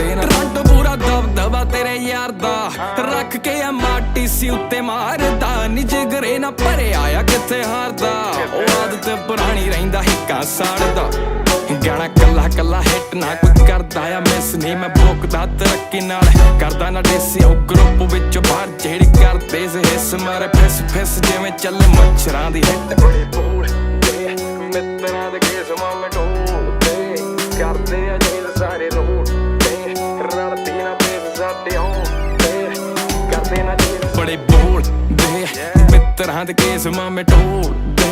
ਤੇ ਨਾ ਰੰਟ ਪੂਰਾ ਦਬਦਬਾ ਤੇਰੇ ਯਾਰ ਦਾ ਰੱਖ ਕੇ MRTC ਉੱਤੇ ਮਾਰਦਾ ਨੀ ਜਿਗਰੇ ਨਾ ਭਰਿਆ ਆ ਕਿੱਥੇ ਹਾਰਦਾ ਉਹ ਆਦਤ ਪੁਰਾਣੀ ਰਹਿੰਦਾ ਹਿੱਕਾਂ ਸਾੜਦਾ ਗਾਣਾ ਕੱਲਾ ਕੱਲਾ ਹਿੱਟ ਨਾ ਕੋਈ ਕਰਦਾ ਆ ਮਿਸ ਨਹੀਂ ਮੈਂ ਭੁੱਕਦਾ ਤਰੱਕੀ ਨਾਲ ਕਰਦਾ ਨਾ ਦੇਸੀ ਉਹ ਗਰੁੱਪ ਵਿੱਚੋਂ ਬਾਹਰ ਜਿਹੜੀ ਕਰਦੇ ਸੀ ਹਿੱਸ ਮਾਰੇ ਫਿਸ ਫਿਸ ਜਿਵੇਂ ਚੱਲੇ ਮੱਛਰਾਂ ਦੀ ਹਿੱਟ ਬੜੇ ਬੋਲਦੇ ਮਿੱਤਰਾਂ ਦੇ ਕੇਸ ਮਾਮੇ ਢੋਲਦੇ ਕਰਦੇ ਆ ਜੇਲ ਸਾਰੇ ਰੋਡ ਤੇ ਰਲਦੀ ਨਾ ਬੇਸ ਸਾਡੇ ਆਉਂਦੇ ਕਰਦੇ ਨਾ ਜੇਲ ਬੜੇ ਬੋਲਦੇ ਮਿੱਤਰਾਂ ਦੇ ਕੇਸ ਮਾਮੇ ਢੋਲਦੇ